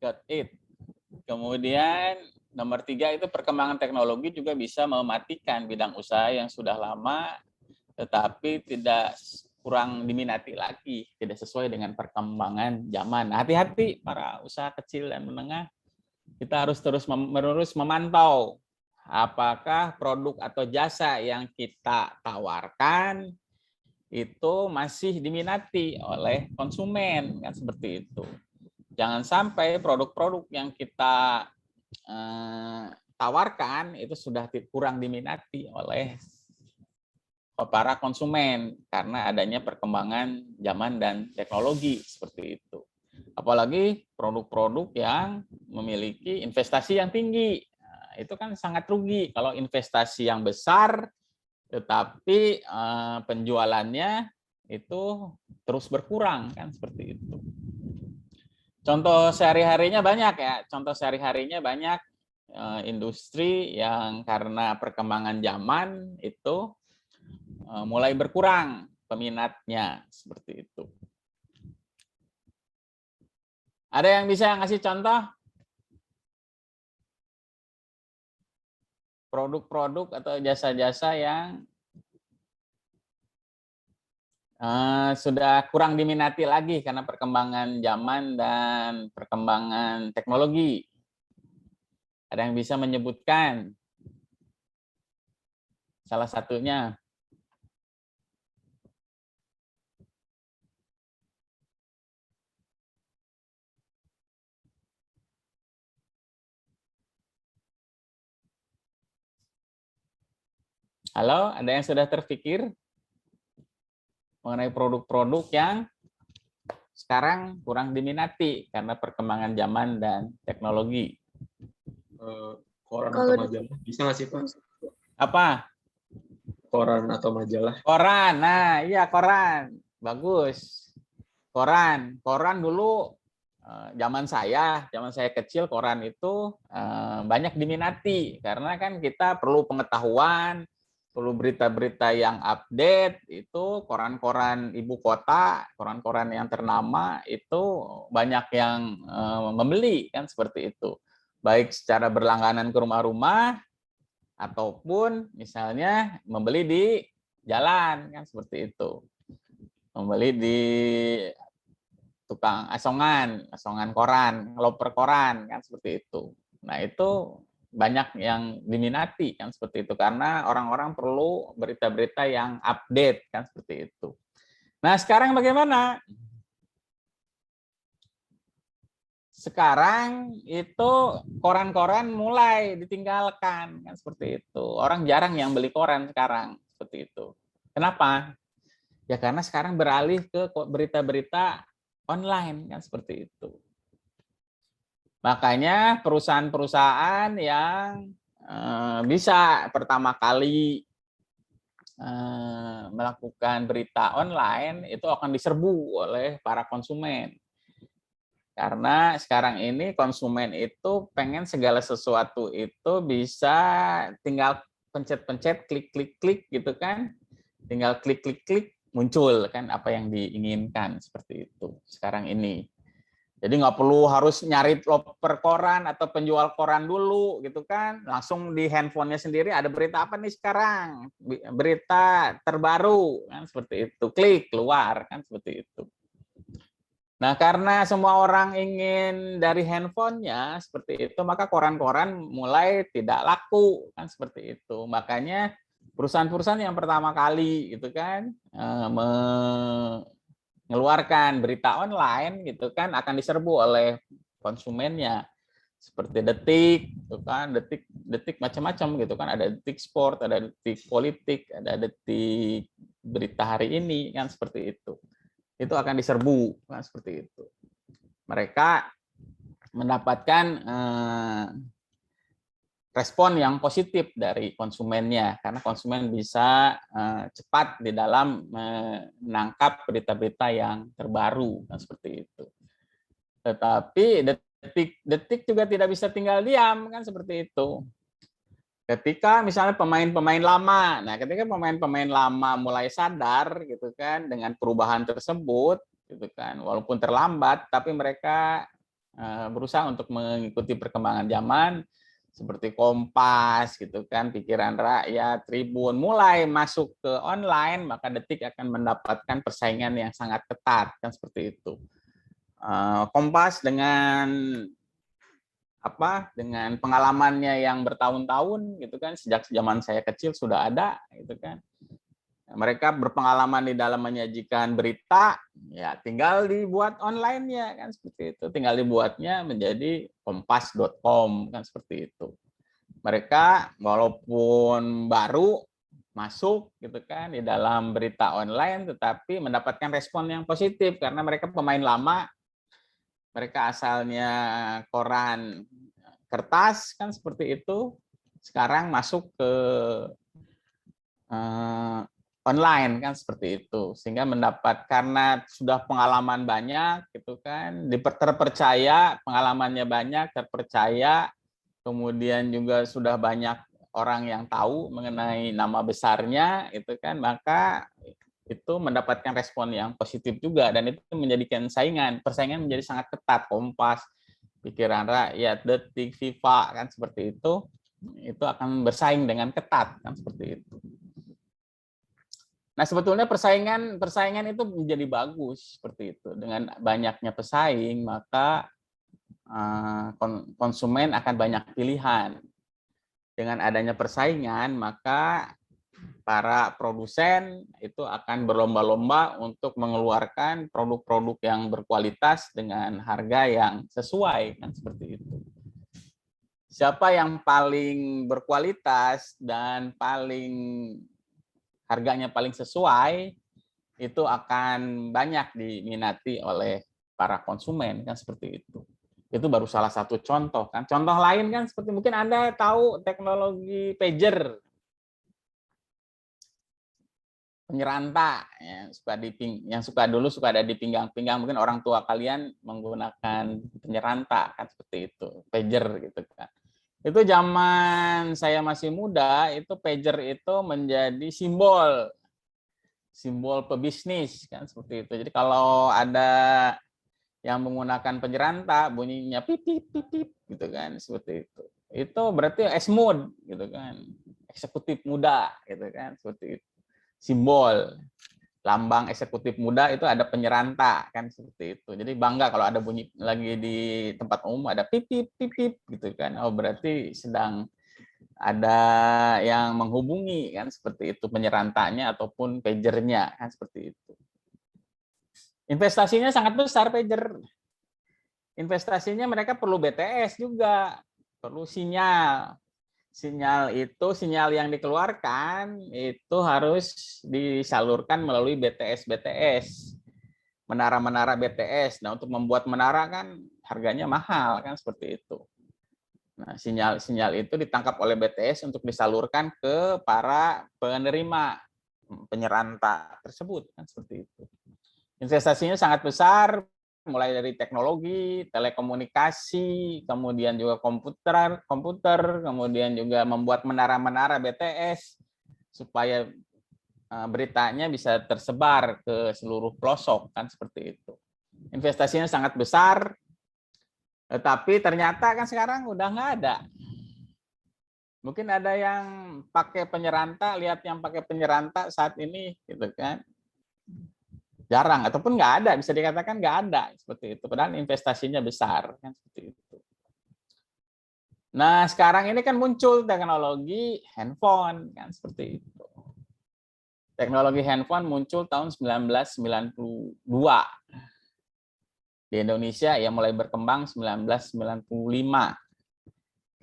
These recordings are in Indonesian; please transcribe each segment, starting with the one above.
got it. Kemudian nomor 3 itu perkembangan teknologi juga bisa mematikan bidang usaha yang sudah lama tetapi tidak kurang diminati lagi, tidak sesuai dengan perkembangan zaman. Hati-hati para usaha kecil dan menengah, kita harus terus-menerus memantau apakah produk atau jasa yang kita tawarkan itu masih diminati oleh konsumen, kan seperti itu. Jangan sampai produk-produk yang kita tawarkan itu sudah kurang diminati oleh para konsumen karena adanya perkembangan zaman dan teknologi seperti itu. Apalagi produk-produk yang memiliki investasi yang tinggi. Nah, itu kan sangat rugi kalau investasi yang besar tetapi penjualannya itu terus berkurang, kan seperti itu. Contoh sehari-harinya banyak ya, contoh sehari-harinya banyak industri yang karena perkembangan zaman itu mulai berkurang peminatnya, seperti itu. Ada yang bisa ngasih contoh? Produk-produk atau jasa-jasa yang sudah kurang diminati lagi karena perkembangan zaman dan perkembangan teknologi. Ada yang bisa menyebutkan salah satunya? Halo, ada yang sudah terpikir mengenai produk-produk yang sekarang kurang diminati karena perkembangan zaman dan teknologi? Koran atau majalah bisa nggak sih Pak? Apa? Koran atau majalah? Koran, nah iya koran, bagus. Koran dulu zaman saya kecil koran itu banyak diminati karena kan kita perlu pengetahuan, perlu berita-berita yang update. Itu koran-koran ibu kota, koran-koran yang ternama itu banyak yang membeli, kan seperti itu. Baik secara berlangganan ke rumah-rumah ataupun misalnya membeli di jalan, kan seperti itu. Membeli di tukang asongan koran, loper koran, kan seperti itu. Nah, itu banyak yang diminati, kan seperti itu, karena orang-orang perlu berita-berita yang update, kan seperti itu. Nah, sekarang bagaimana? Sekarang itu koran-koran mulai ditinggalkan, kan seperti itu. Orang jarang yang beli koran sekarang, seperti itu. Kenapa? Ya karena sekarang beralih ke berita-berita online, kan seperti itu. Makanya perusahaan-perusahaan yang bisa pertama kali melakukan berita online itu akan diserbu oleh para konsumen. Karena sekarang ini konsumen itu pengen segala sesuatu itu bisa tinggal pencet-pencet, klik-klik-klik gitu kan. Tinggal klik-klik-klik muncul kan apa yang diinginkan, seperti itu sekarang ini. Jadi nggak perlu harus nyari loper koran atau penjual koran dulu gitu kan, langsung di handphonenya sendiri ada berita apa nih sekarang, berita terbaru kan seperti itu, klik keluar kan seperti itu. Nah karena semua orang ingin dari handphonenya seperti itu, maka koran-koran mulai tidak laku kan seperti itu. Makanya perusahaan-perusahaan yang pertama kali gitu kan mengeluarkan berita online gitu kan akan diserbu oleh konsumennya, seperti Detik gitu kan, detik macam-macam gitu kan, ada Detik Sport, ada Detik Politik, ada Detik Berita Hari Ini kan seperti itu akan diserbu kan seperti itu. Mereka mendapatkan respon yang positif dari konsumennya karena konsumen bisa cepat di dalam menangkap berita-berita yang terbaru kan seperti itu. Tetapi detik juga tidak bisa tinggal diam kan seperti itu. Ketika misalnya pemain-pemain lama, nah ketika pemain-pemain lama mulai sadar gitu kan dengan perubahan tersebut gitu kan, walaupun terlambat tapi mereka berusaha untuk mengikuti perkembangan zaman seperti Kompas gitu kan, Pikiran Rakyat, Tribun mulai masuk ke online, maka Detik akan mendapatkan persaingan yang sangat ketat kan seperti itu. Kompas dengan dengan pengalamannya yang bertahun-tahun gitu kan, sejak zaman saya kecil sudah ada gitu kan. Mereka berpengalaman di dalam menyajikan berita, ya tinggal dibuat online-nya kan seperti itu. Tinggal dibuatnya menjadi kompas.com kan seperti itu. Mereka walaupun baru masuk gitu kan di dalam berita online, tetapi mendapatkan respon yang positif karena mereka pemain lama. Mereka asalnya koran kertas kan seperti itu. Sekarang masuk ke online kan seperti itu, sehingga mendapat karena sudah pengalaman banyak gitu kan, terpercaya, pengalamannya banyak, terpercaya, kemudian juga sudah banyak orang yang tahu mengenai nama besarnya itu kan, maka itu mendapatkan respon yang positif juga, dan itu menjadikan persaingan menjadi sangat ketat. Kompas, Pikiran Rakyat, Detik, Viva kan seperti itu akan bersaing dengan ketat kan seperti itu. Nah, sebetulnya persaingan itu menjadi bagus seperti itu. Dengan banyaknya pesaing, maka konsumen akan banyak pilihan. Dengan adanya persaingan, maka para produsen itu akan berlomba-lomba untuk mengeluarkan produk-produk yang berkualitas dengan harga yang sesuai, kan seperti itu. Siapa yang paling berkualitas dan harganya paling sesuai, itu akan banyak diminati oleh para konsumen kan seperti itu. Itu baru salah satu contoh kan. Contoh lain kan seperti mungkin Anda tahu teknologi pager, penyeranta yang dulu suka ada di pinggang-pinggang, mungkin orang tua kalian menggunakan penyeranta kan seperti itu, pager gitu kan. Itu zaman saya masih muda, itu pager itu menjadi simbol pebisnis kan seperti itu. Jadi kalau ada yang menggunakan penyeranta bunyinya pipip pipip gitu kan seperti itu. Itu berarti esmod gitu kan. Eksekutif muda gitu kan seperti itu. Simbol lambang eksekutif muda itu ada penyeranta kan seperti itu. Jadi bangga kalau ada bunyi lagi di tempat umum ada pipip pipip gitu kan. Oh berarti sedang ada yang menghubungi kan seperti itu, penyerantanya ataupun pagernya kan seperti itu. Investasinya sangat besar pager. Investasinya mereka perlu BTS juga, perlu sinyal. Sinyal yang dikeluarkan itu harus disalurkan melalui BTS. Menara-menara BTS. Nah, untuk membuat menara kan harganya mahal kan seperti itu. Nah, sinyal itu ditangkap oleh BTS untuk disalurkan ke para penerima penyeranta tersebut kan seperti itu. Investasinya sangat besar, mulai dari teknologi, telekomunikasi, kemudian juga komputer, kemudian juga membuat menara-menara BTS supaya beritanya bisa tersebar ke seluruh pelosok kan seperti itu. Investasinya sangat besar, tetapi ternyata kan sekarang udah nggak ada. Mungkin ada yang pakai penyeranta, lihat yang pakai penyeranta saat ini, gitu kan. Jarang, ataupun nggak ada, bisa dikatakan nggak ada, seperti itu. Padahal investasinya besar, kan seperti itu. Nah, sekarang ini kan muncul teknologi handphone, kan seperti itu. Teknologi handphone muncul tahun 1992. Di Indonesia ya mulai berkembang 1995.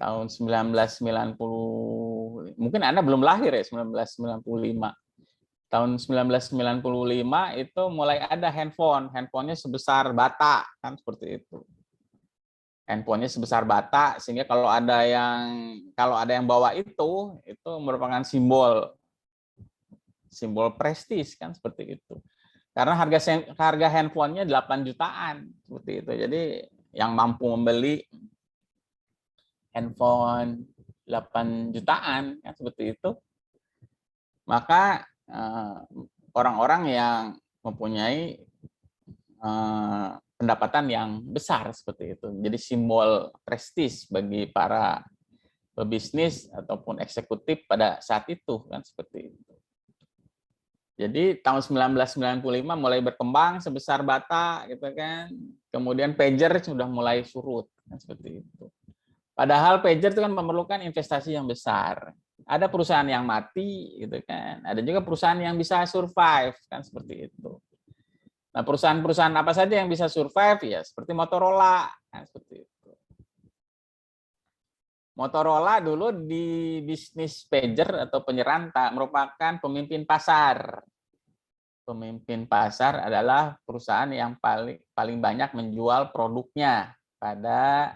Tahun 1990, mungkin Anda belum lahir ya, 1995. Tahun 1995 itu mulai ada handphonenya sebesar bata, kan seperti itu. Handphonenya sebesar bata, sehingga kalau ada yang bawa itu merupakan simbol prestis, kan seperti itu. Karena harga handphonenya 8 jutaan, seperti itu. Jadi yang mampu membeli handphone 8 jutaan kan seperti itu, maka orang-orang yang mempunyai pendapatan yang besar seperti itu. Jadi simbol prestis bagi para pebisnis ataupun eksekutif pada saat itu kan seperti itu. Jadi tahun 1995 mulai berkembang sebesar bata gitu kan. Kemudian pager sudah mulai surut kan seperti itu. Padahal pager itu kan memerlukan investasi yang besar. Ada perusahaan yang mati gitu kan. Ada juga perusahaan yang bisa survive kan seperti itu. Nah, perusahaan-perusahaan apa saja yang bisa survive ya seperti Motorola kan seperti itu. Motorola dulu di bisnis pager atau penyeranta merupakan pemimpin pasar. Pemimpin pasar adalah perusahaan yang paling banyak menjual produknya pada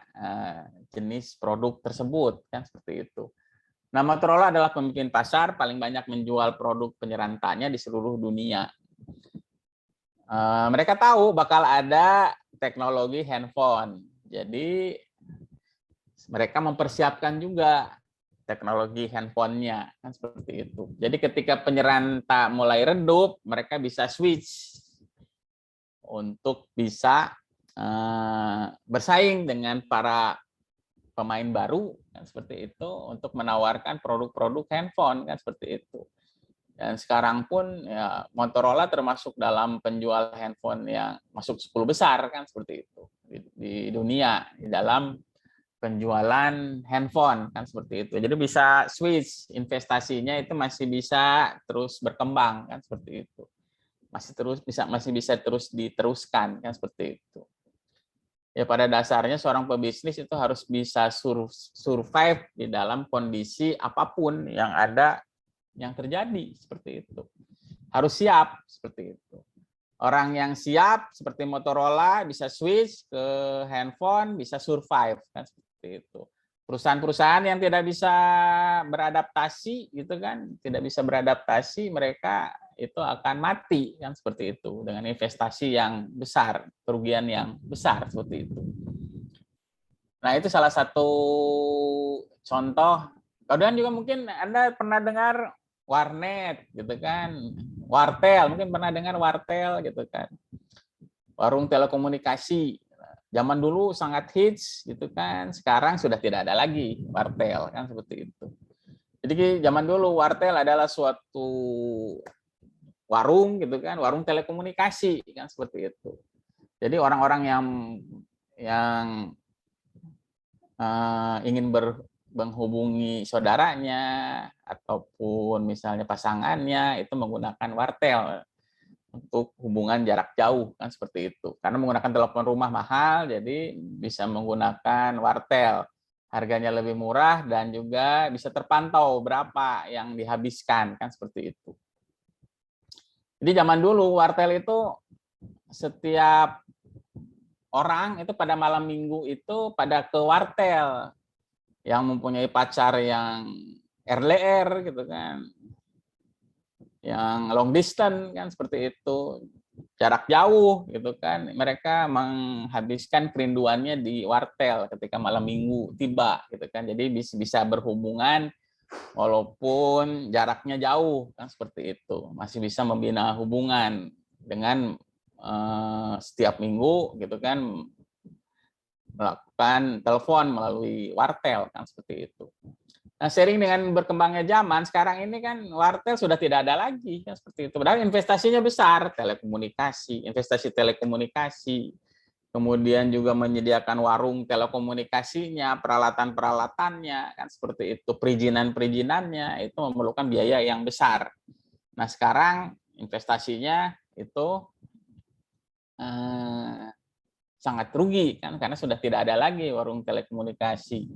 jenis produk tersebut kan seperti itu. Nah, Motorola adalah pemimpin pasar paling banyak menjual produk penyerantanya di seluruh dunia. Mereka tahu bakal ada teknologi handphone. Jadi mereka mempersiapkan juga teknologi handphonenya kan seperti itu. Jadi ketika penyeranta mulai redup, mereka bisa switch untuk bisa bersaing dengan para pemain baru kan seperti itu untuk menawarkan produk-produk handphone kan seperti itu. Dan sekarang pun ya Motorola termasuk dalam penjual handphone yang masuk 10 besar kan seperti itu di dunia di dalam penjualan handphone kan seperti itu. Jadi bisa switch investasinya itu masih bisa terus berkembang kan seperti itu. Masih bisa terus diteruskan kan seperti itu. Ya pada dasarnya seorang pebisnis itu harus bisa survive di dalam kondisi apapun yang ada yang terjadi seperti itu. Harus siap seperti itu. Orang yang siap seperti Motorola bisa switch ke handphone, bisa survive kan seperti itu. Perusahaan-perusahaan yang tidak bisa beradaptasi gitu kan, tidak bisa beradaptasi, mereka itu akan mati kan seperti itu dengan investasi yang besar, kerugian yang besar seperti itu. Nah, itu salah satu contoh. Kemudian juga mungkin Anda pernah dengar warnet gitu kan, wartel, mungkin pernah dengar wartel gitu kan, warung telekomunikasi. Zaman dulu sangat hits gitu kan, sekarang sudah tidak ada lagi wartel kan seperti itu. Jadi zaman dulu wartel adalah suatu warung gitu kan, warung telekomunikasi kan seperti itu. Jadi orang-orang yang ingin menghubungi saudaranya ataupun misalnya pasangannya itu menggunakan wartel untuk hubungan jarak jauh kan seperti itu. Karena menggunakan telepon rumah mahal, jadi bisa menggunakan wartel. Harganya lebih murah dan juga bisa terpantau berapa yang dihabiskan kan seperti itu. Jadi zaman dulu wartel itu setiap orang itu pada malam minggu itu pada ke wartel yang mempunyai pacar yang RLR gitu kan, yang long distance kan seperti itu, jarak jauh gitu kan, mereka menghabiskan kerinduannya di wartel ketika malam minggu tiba gitu kan, jadi bisa berhubungan walaupun jaraknya jauh kan seperti itu, masih bisa membina hubungan dengan setiap minggu gitu kan melakukan telepon melalui wartel kan seperti itu. Nah, seiring dengan berkembangnya zaman, sekarang ini kan wartel sudah tidak ada lagi kan seperti itu. Padahal investasinya besar, investasi telekomunikasi, kemudian juga menyediakan warung telekomunikasinya, peralatan-peralatannya kan seperti itu, perizinan-perizinannya itu memerlukan biaya yang besar. Nah, sekarang investasinya itu sangat rugi kan karena sudah tidak ada lagi warung telekomunikasi.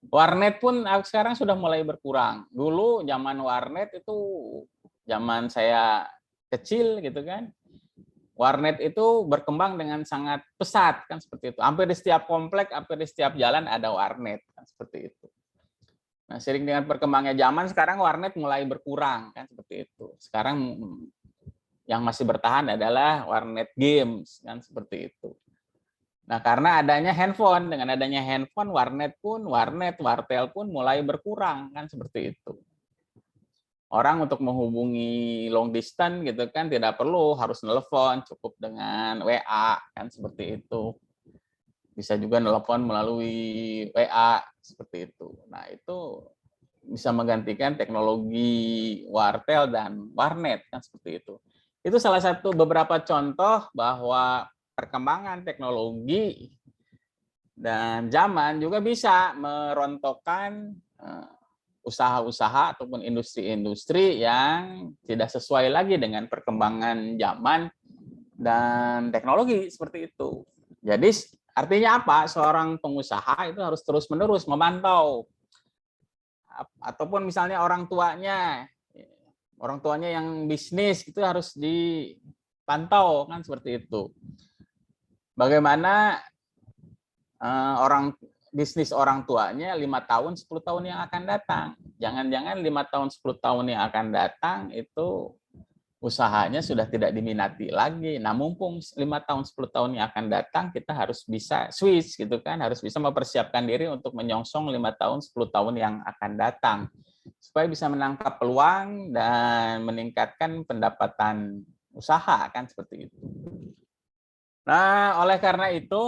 Warnet pun sekarang sudah mulai berkurang. Dulu zaman warnet itu zaman saya kecil gitu kan. Warnet itu berkembang dengan sangat pesat kan seperti itu. Hampir di setiap komplek, hampir di setiap jalan ada warnet kan seperti itu. Nah, seiring dengan berkembangnya zaman sekarang warnet mulai berkurang kan seperti itu. Sekarang yang masih bertahan adalah warnet games kan seperti itu. Nah, karena adanya handphone, dengan adanya handphone, wartel pun mulai berkurang kan seperti itu. Orang untuk menghubungi long distance gitu kan tidak perlu harus nelpon, cukup dengan WA kan seperti itu. Bisa juga nelpon melalui WA seperti itu. Nah, itu bisa menggantikan teknologi wartel dan warnet kan seperti itu. Itu salah satu beberapa contoh bahwa perkembangan teknologi dan zaman juga bisa merontokkan usaha-usaha ataupun industri-industri yang tidak sesuai lagi dengan perkembangan zaman dan teknologi seperti itu. Jadi artinya apa? Seorang pengusaha itu harus terus-menerus memantau, ataupun misalnya orang tuanya yang bisnis itu harus dipantau kan seperti itu. Bagaimana orang bisnis orang tuanya 5 tahun, 10 tahun yang akan datang. Jangan-jangan 5 tahun, 10 tahun yang akan datang itu usahanya sudah tidak diminati lagi. Nah, mumpung 5 tahun, 10 tahun yang akan datang, kita harus bisa switch gitu kan, harus bisa mempersiapkan diri untuk menyongsong 5 tahun, 10 tahun yang akan datang. Supaya bisa menangkap peluang dan meningkatkan pendapatan usaha kan seperti itu. Nah, oleh karena itu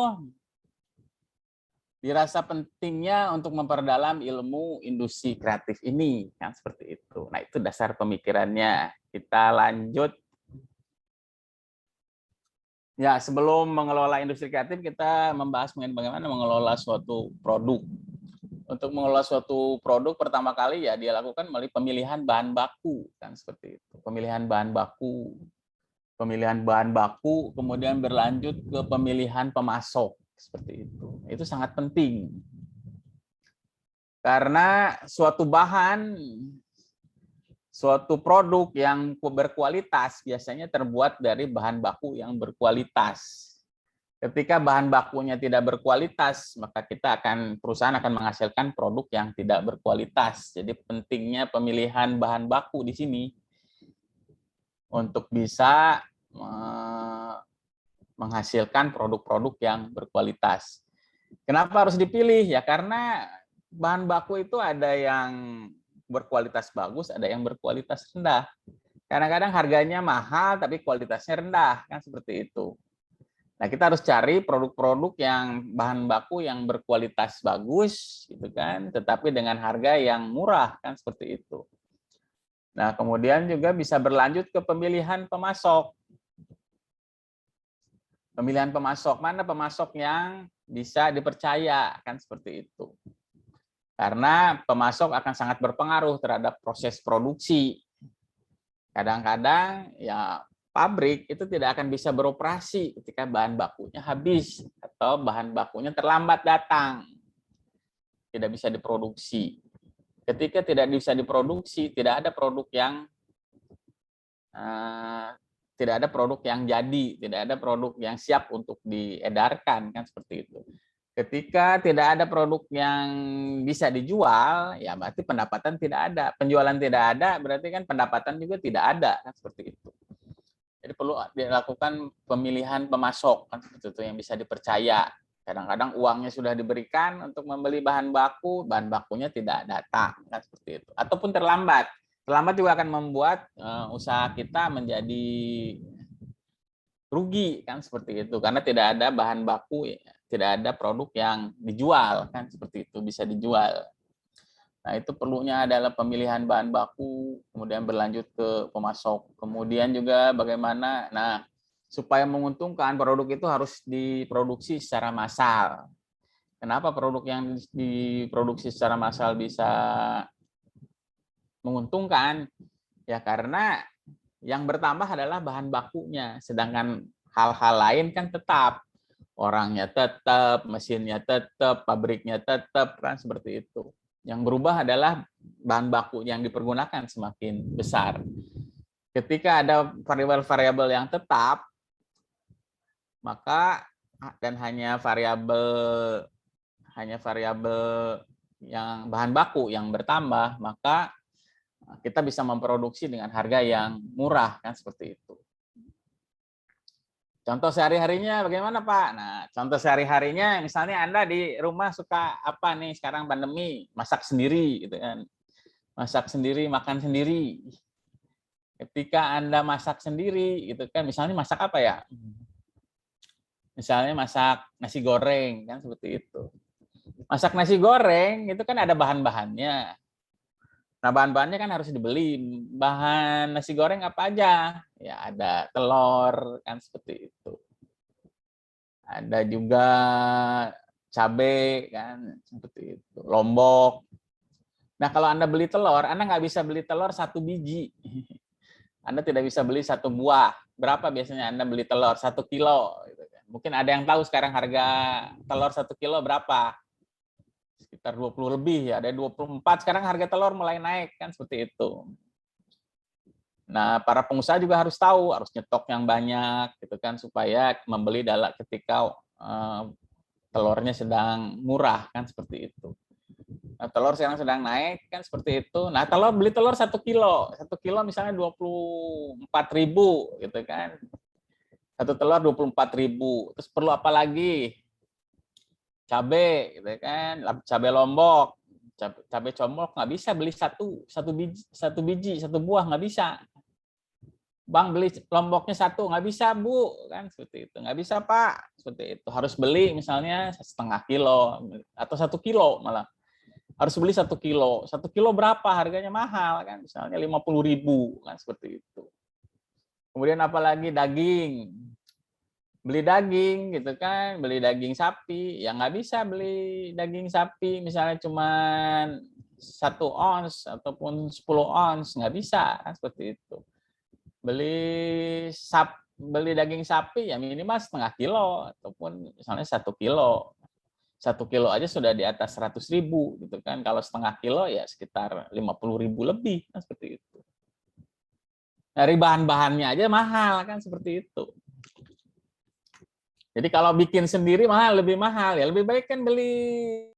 dirasa pentingnya untuk memperdalam ilmu industri kreatif ini kan seperti itu. Nah, itu dasar pemikirannya. Kita lanjut. Ya, sebelum mengelola industri kreatif kita membahas mengenai bagaimana mengelola suatu produk. Untuk mengelola suatu produk pertama kali ya dia lakukan melalui pemilihan bahan baku kan seperti itu. Pemilihan bahan baku. Pemilihan bahan baku kemudian berlanjut ke pemilihan pemasok seperti itu. Itu sangat penting. Karena suatu bahan, suatu produk yang berkualitas biasanya terbuat dari bahan baku yang berkualitas. Ketika bahan bakunya tidak berkualitas, maka perusahaan akan menghasilkan produk yang tidak berkualitas. Jadi pentingnya pemilihan bahan baku di sini untuk bisa menghasilkan produk-produk yang berkualitas. Kenapa harus dipilih? Ya karena bahan baku itu ada yang berkualitas bagus, ada yang berkualitas rendah. Kadang-kadang harganya mahal tapi kualitasnya rendah, kan seperti itu. Nah, kita harus cari produk-produk yang bahan baku yang berkualitas bagus, gitu kan, tetapi dengan harga yang murah, kan seperti itu. Nah, kemudian juga bisa berlanjut ke pemilihan pemasok. Pemilihan pemasok, mana pemasok yang bisa dipercaya, kan seperti itu. Karena pemasok akan sangat berpengaruh terhadap proses produksi. Kadang-kadang ya pabrik itu tidak akan bisa beroperasi ketika bahan bakunya habis atau bahan bakunya terlambat datang. Tidak bisa diproduksi. Ketika tidak bisa diproduksi, tidak ada produk yang jadi, tidak ada produk yang siap untuk diedarkan kan seperti itu. Ketika tidak ada produk yang bisa dijual, ya berarti pendapatan tidak ada. Penjualan tidak ada, berarti kan pendapatan juga tidak ada kan seperti itu. Jadi perlu dilakukan pemilihan pemasok kan seperti itu yang bisa dipercaya. Kadang-kadang uangnya sudah diberikan untuk membeli bahan baku, bahan bakunya tidak datang kan seperti itu. Ataupun terlambat. Terlambat juga akan membuat usaha kita menjadi rugi kan seperti itu karena tidak ada bahan baku, tidak ada produk yang dijual kan seperti itu, bisa dijual. Nah, itu perlunya adalah pemilihan bahan baku, kemudian berlanjut ke pemasok. Kemudian juga bagaimana, nah, supaya menguntungkan produk itu harus diproduksi secara massal. Kenapa produk yang diproduksi secara massal bisa menguntungkan? Ya karena yang bertambah adalah bahan bakunya, sedangkan hal-hal lain kan tetap. Orangnya tetap, mesinnya tetap, pabriknya tetap, kan seperti itu. Yang berubah adalah bahan baku yang dipergunakan semakin besar. Ketika ada variabel-variabel yang tetap, maka dan hanya variabel yang bahan baku yang bertambah, maka kita bisa memproduksi dengan harga yang murah kan seperti itu. Contoh sehari-harinya bagaimana Pak? Nah, contoh sehari-harinya misalnya Anda di rumah suka apa nih sekarang pandemi, masak sendiri gitu kan. masak sendiri, makan sendiri. Ketika Anda masak sendiri, gitu kan, misalnya masak apa ya? Misalnya masak nasi goreng, kan seperti itu. Masak nasi goreng, itu kan ada bahan-bahannya. Nah, bahan-bahannya kan harus dibeli. Bahan nasi goreng apa aja? Ya, ada telur, kan seperti itu. Ada juga cabai, kan seperti itu. Lombok. Nah, kalau Anda beli telur, Anda nggak bisa beli telur 1 biji. Anda tidak bisa beli 1 buah. Berapa biasanya Anda beli telur? 1 kilo. Gitu kan. Mungkin ada yang tahu sekarang harga telur 1 kilo berapa? Sekitar 20 lebih, ya, ada 24. Sekarang harga telur mulai naik, kan seperti itu. Nah, para pengusaha juga harus tahu, harus nyetok yang banyak, gitu kan, supaya membeli ketika telurnya sedang murah, kan seperti itu. Nah, telur sekarang sedang naik, kan seperti itu. Nah, beli telur 1 kilo, 1 kilo misalnya 24.000, gitu kan. Satu telur 24.000. Terus perlu apa lagi? Cabai, gitu kan, cabai lombok, cabai combok nggak bisa beli satu biji, 1 buah nggak bisa. Bang beli lomboknya 1, nggak bisa Bu, kan seperti itu. Nggak bisa Pak, seperti itu. Harus beli misalnya 1/2 kilo atau 1 kilo malah. Harus beli 1 kilo. 1 kilo berapa? Harganya mahal kan, misalnya 50.000, kan seperti itu. Kemudian apalagi daging. Beli daging gitu kan, beli daging sapi, ya nggak bisa beli daging sapi misalnya cuma 1 ons ataupun 10 ons, nggak bisa kan seperti itu. Beli daging sapi ya minimal 1/2 kilo ataupun misalnya 1 kilo. 1 kilo aja sudah di atas 100.000 gitu kan. Kalau 1/2 kilo ya sekitar 50.000 lebih kan seperti itu. Dari bahan-bahannya aja mahal kan seperti itu. Jadi kalau bikin sendiri mahal, lebih mahal ya lebih baik kan beli